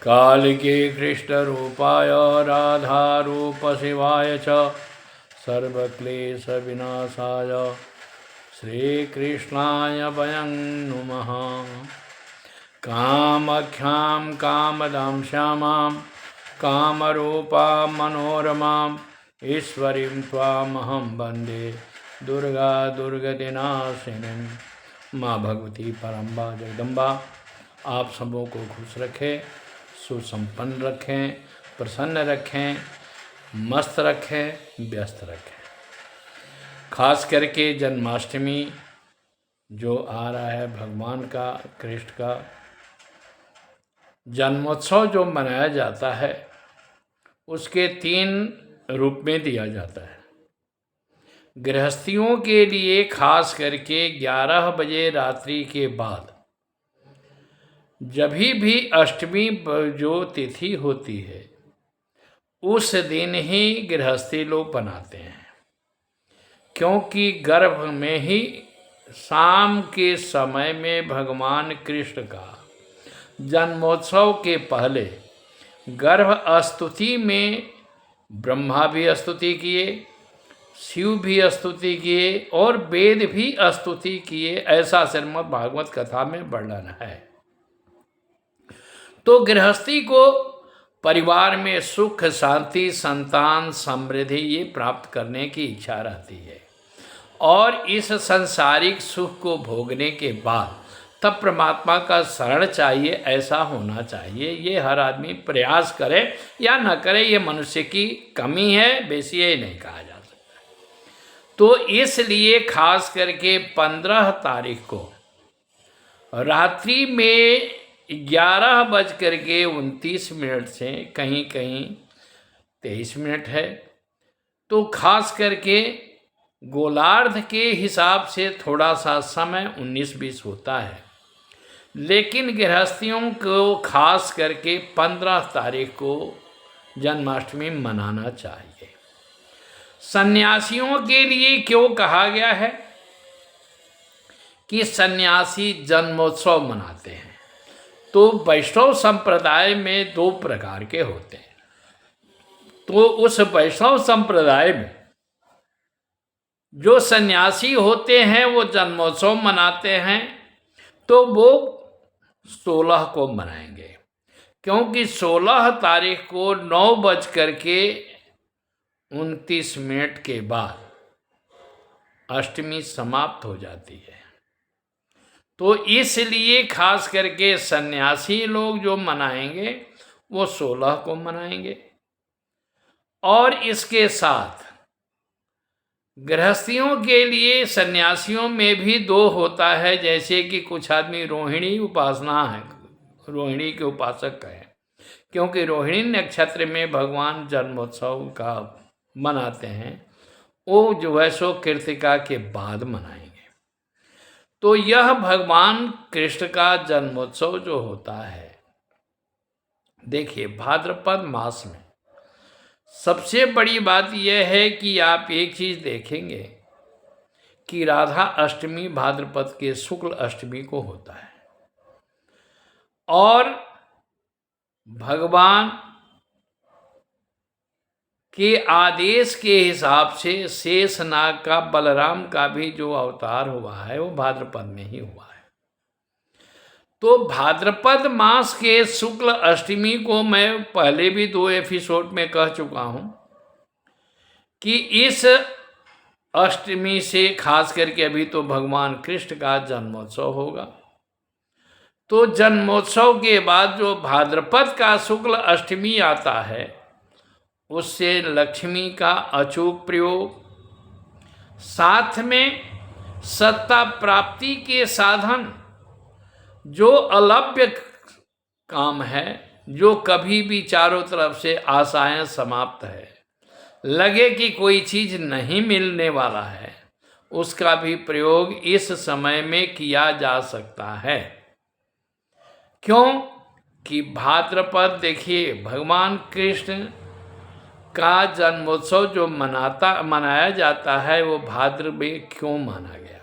कालिके कृष्णरूपाय राधारूप शिवाय च सर्वक्लेशविनाशाय श्रीकृष्णाय वयं नुमः। कामाख्यां कामदां श्यामां कामरूपां मनोरमां ईश्वरीं त्वामहं वन्दे दुर्गा दुर्गतिनाशिनीं। माँ भगवती परम्बा जगदम्बा आप सबों को खुश रखें, सुसंपन्न रखें, प्रसन्न रखें, मस्त रखें, व्यस्त रखें। खास करके जन्माष्टमी जो आ रहा है, भगवान का, कृष्ण का जन्मोत्सव जो मनाया जाता है, उसके 3 रूप में दिया जाता है। गृहस्थियों के लिए खास करके 11 बजे रात्रि के बाद जब भी अष्टमी जो तिथि होती है, उस दिन ही गृहस्थी लोग बनाते हैं, क्योंकि गर्भ में ही शाम के समय में भगवान कृष्ण का जन्मोत्सव के पहले गर्भ स्तुति में ब्रह्मा भी स्तुति किए, शिव भी स्तुति किए और वेद भी स्तुति किए, ऐसा श्रीमद् भागवत कथा में वर्णन है। तो गृहस्थी को परिवार में सुख, शांति, संतान, समृद्धि ये प्राप्त करने की इच्छा रहती है, और इस संसारिक सुख को भोगने के बाद तब परमात्मा का शरण चाहिए, ऐसा होना चाहिए। ये हर आदमी प्रयास करे या न करे, ये मनुष्य की कमी है, बेसी ये नहीं कहा जा सकता। तो इसलिए खास करके 15 तारीख को रात्रि में 11:29 से कहीं कहीं 23 है, तो खास करके गोलार्ध के हिसाब से थोड़ा सा समय 19-20 होता है, लेकिन गृहस्थियों को खास करके 15 तारीख को जन्माष्टमी मनाना चाहिए। सन्यासियों के लिए क्यों कहा गया है कि सन्यासी जन्मोत्सव मनाते हैं? तो वैष्णव संप्रदाय में 2 प्रकार के होते हैं। तो उस वैष्णव संप्रदाय में जो सन्यासी होते हैं वो जन्मोत्सव मनाते हैं, तो वो 16 को मनाएंगे, क्योंकि 16 तारीख को 9:29 के बाद अष्टमी समाप्त हो जाती है। तो इसलिए खास करके सन्यासी लोग जो मनाएंगे वो 16 को मनाएंगे। और इसके साथ गृहस्थियों के लिए सन्यासियों में भी 2 होता है, जैसे कि कुछ आदमी रोहिणी उपासना है, रोहिणी के उपासक हैं, क्योंकि रोहिणी नक्षत्र में भगवान जन्मोत्सव का मनाते हैं, वो जो है सो कृतिका के बाद मनाएंगे। तो यह भगवान कृष्ण का जन्मोत्सव जो होता है, देखिए भाद्रपद मास में सबसे बड़ी बात यह है कि आप एक चीज देखेंगे कि राधा अष्टमी भाद्रपद के शुक्ल अष्टमी को होता है, और भगवान के आदेश के हिसाब से शेषनाग का, बलराम का भी जो अवतार हुआ है वो भाद्रपद में ही हुआ है। तो भाद्रपद मास के शुक्ल अष्टमी को मैं पहले भी 2 एपिसोड में कह चुका हूं कि इस अष्टमी से खास करके अभी तो भगवान कृष्ण का जन्मोत्सव होगा। तो जन्मोत्सव के बाद जो भाद्रपद का शुक्ल अष्टमी आता है, उससे लक्ष्मी का अचूक प्रयोग, साथ में सत्ता प्राप्ति के साधन, जो अलभ्य काम है, जो कभी भी चारों तरफ से आशाएं समाप्त है, लगे कि कोई चीज नहीं मिलने वाला है, उसका भी प्रयोग इस समय में किया जा सकता है। क्यों कि भाद्रपद देखिए भगवान कृष्ण का जन्मोत्सव जो मनाया जाता है वो भाद्र में क्यों माना गया?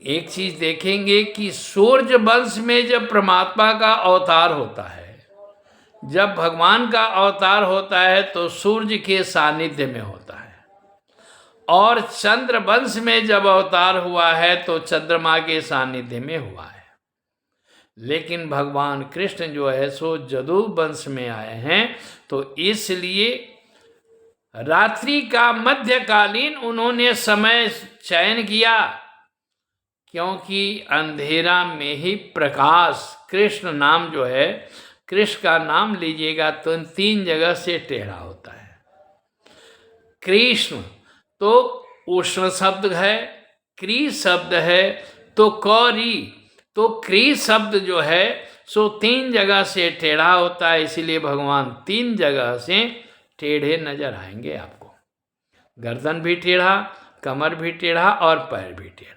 एक चीज देखेंगे कि सूर्य वंश में जब परमात्मा का अवतार होता है, जब भगवान का अवतार होता है तो सूर्य के सानिध्य में होता है, और चंद्र वंश में जब अवतार हुआ है तो चंद्रमा के सानिध्य में हुआ है। लेकिन भगवान कृष्ण जो है सो जदु वंश में आए हैं, तो इसलिए रात्रि का मध्यकालीन उन्होंने समय चयन किया, क्योंकि अंधेरा में ही प्रकाश, कृष्ण नाम जो है, कृष्ण का नाम लीजिएगा तो 3 जगह से टेढ़ा होता है। कृष्ण तो उष्ण शब्द है, क्री शब्द है, तो कौरी, तो क्री शब्द जो है सो 3 जगह से टेढ़ा होता है, इसीलिए भगवान 3 जगह से टेढ़े नजर आएंगे आपको। गर्दन भी टेढ़ा, कमर भी टेढ़ा और पैर भी टेढ़ा।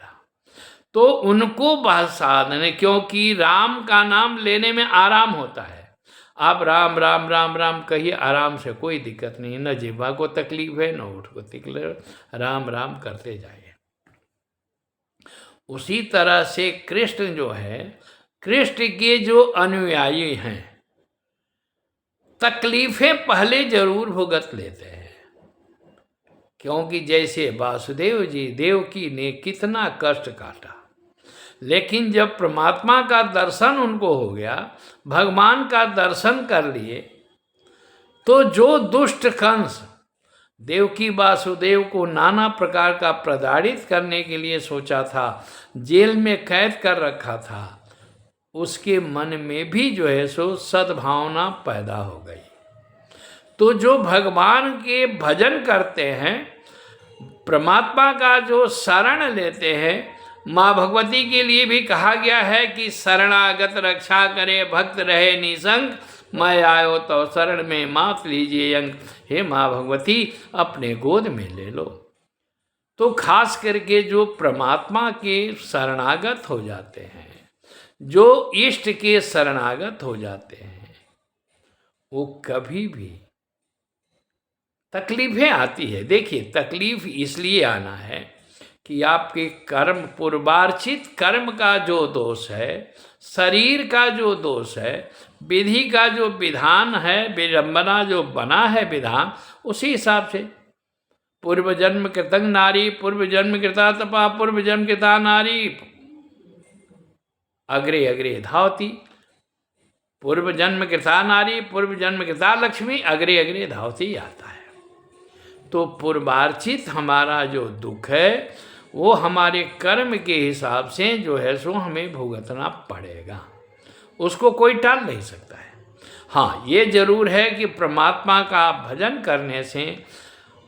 तो उनको साधन, क्योंकि राम का नाम लेने में आराम होता है। आप राम राम राम राम कहिए, आराम से कोई दिक्कत नहीं, न जिह्वा को तकलीफ है न होठ को तकलीफ, राम राम करते जाइए। उसी तरह से कृष्ण जो है, कृष्ण के जो अनुयायी हैं, तकलीफें पहले जरूर भुगत लेते हैं, क्योंकि जैसे वासुदेव जी देवकी ने कितना कष्ट काटा, लेकिन जब परमात्मा का दर्शन उनको हो गया, भगवान का दर्शन कर लिए, तो जो दुष्ट कंस देवकी वासुदेव को नाना प्रकार का प्रताड़ित करने के लिए सोचा था, जेल में कैद कर रखा था, उसके मन में भी जो है सो सद्भावना पैदा हो गई। तो जो भगवान के भजन करते हैं, परमात्मा का जो शरण लेते हैं, माँ भगवती के लिए भी कहा गया है कि शरणागत रक्षा करे, भक्त रहे निसंग, मैं आयो तो शरण में मात लीजिए अंग। हे माँ भगवती अपने गोद में ले लो। तो खास करके जो परमात्मा के शरणागत हो जाते हैं, जो इष्ट के शरणागत हो जाते हैं, वो कभी भी तकलीफें आती है। देखिए, तकलीफ इसलिए आना है कि आपके कर्म, पूर्वार्चित कर्म का जो दोष है, शरीर का जो दोष है, विधि का जो विधान है, विडंबना जो बना है विधान, उसी हिसाब से पूर्व जन्म कृतंग नारी, पूर्व जन्म कृता तपा, पूर्व जन्म कृता नारी अग्रे अग्रे धावती, पूर्व जन्म कृता नारी, पूर्व जन्म कृता लक्ष्मी अग्रे अग्रे धावती आता है। तो पूर्वार्चित हमारा जो दुख है, वो हमारे कर्म के हिसाब से जो है सो हमें भुगतना पड़ेगा, उसको कोई टाल नहीं सकता है। हाँ, ये जरूर है कि परमात्मा का भजन करने से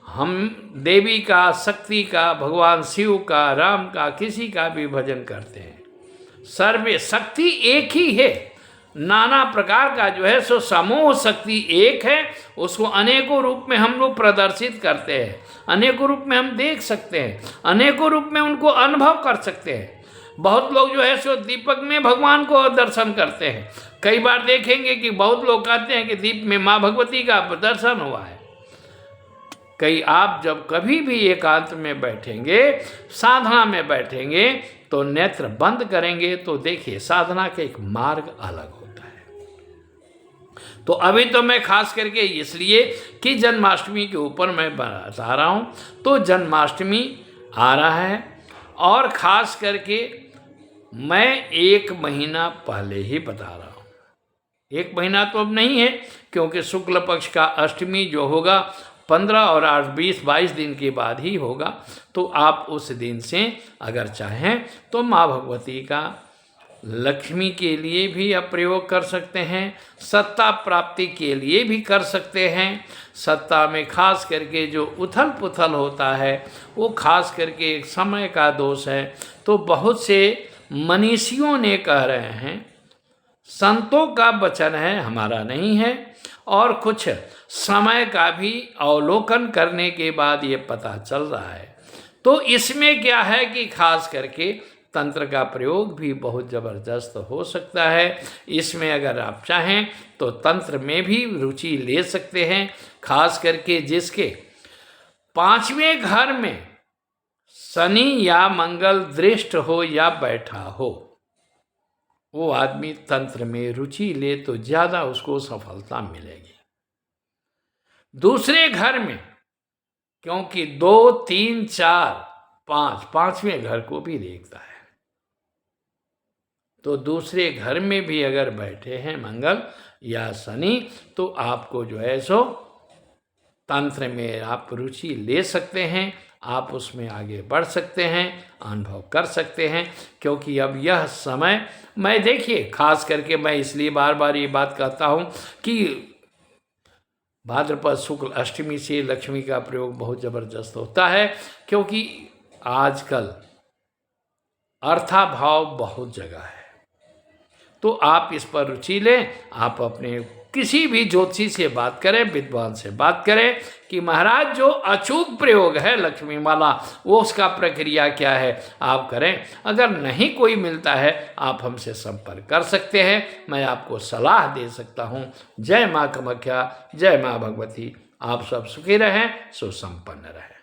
हम देवी का, शक्ति का, भगवान शिव का, राम का, किसी का भी भजन करते हैं, सर्वे शक्ति एक ही है, नाना प्रकार का जो है सो समूह शक्ति एक है, उसको अनेकों रूप में हम लोग प्रदर्शित करते हैं, अनेकों रूप में हम देख सकते हैं, अनेकों रूप में उनको अनुभव कर सकते हैं। बहुत लोग जो है सो दीपक में भगवान को दर्शन करते हैं। कई बार देखेंगे कि बहुत लोग कहते हैं कि दीप में माँ भगवती का दर्शन हुआ है। आप जब कभी भी एकांत में बैठेंगे, साधना में बैठेंगे, तो नेत्र बंद करेंगे तो देखिए साधना का एक मार्ग अलग होता है। तो अभी तो मैं खास करके इसलिए कि जन्माष्टमी के ऊपर मैं बता रहा हूँ, तो जन्माष्टमी आ रहा है, और खास करके मैं 1 महीना पहले ही बता रहा हूँ। 1 महीना तो अब नहीं है, क्योंकि शुक्ल पक्ष का अष्टमी जो होगा 15 और 8, 20-22 दिन के बाद ही होगा। तो आप उस दिन से अगर चाहें तो माँ भगवती का लक्ष्मी के लिए भी आप प्रयोग कर सकते हैं, सत्ता प्राप्ति के लिए भी कर सकते हैं। सत्ता में खास करके जो उथल पुथल होता है, वो खास करके एक समय का दोष है। तो बहुत से मनीषियों ने कह रहे हैं, संतों का वचन है, हमारा नहीं है, और कुछ समय का भी अवलोकन करने के बाद ये पता चल रहा है। तो इसमें क्या है कि खास करके तंत्र का प्रयोग भी बहुत ज़बरदस्त हो सकता है। इसमें अगर आप चाहें तो तंत्र में भी रुचि ले सकते हैं। खास करके जिसके 5वें घर में शनि या मंगल दृष्ट हो या बैठा हो, वो आदमी तंत्र में रुचि ले तो ज़्यादा उसको सफलता मिलेगी। दूसरे घर में, क्योंकि 2, 3, 4, 5 5वें घर को भी देखता है, तो दूसरे घर में भी अगर बैठे हैं मंगल या शनि, तो आपको जो है सो तंत्र में आप रुचि ले सकते हैं, आप उसमें आगे बढ़ सकते हैं, अनुभव कर सकते हैं। क्योंकि अब यह समय, मैं देखिए खास करके मैं इसलिए बार बार ये बात कहता हूँ कि भाद्रपद शुक्ल अष्टमी से लक्ष्मी का प्रयोग बहुत ज़बरदस्त होता है, क्योंकि आजकल अर्थाभाव बहुत जगह है। तो आप इस पर रुचि लें, आप अपने किसी भी ज्योतिषी से बात करें, विद्वान से बात करें कि महाराज जो अचूक प्रयोग है लक्ष्मी माला, वो उसका प्रक्रिया क्या है, आप करें। अगर नहीं कोई मिलता है, आप हमसे संपर्क कर सकते हैं, मैं आपको सलाह दे सकता हूँ। जय माँ कामाख्या, जय माँ भगवती। आप सब सुखी रहें, सुसंपन्न रहें।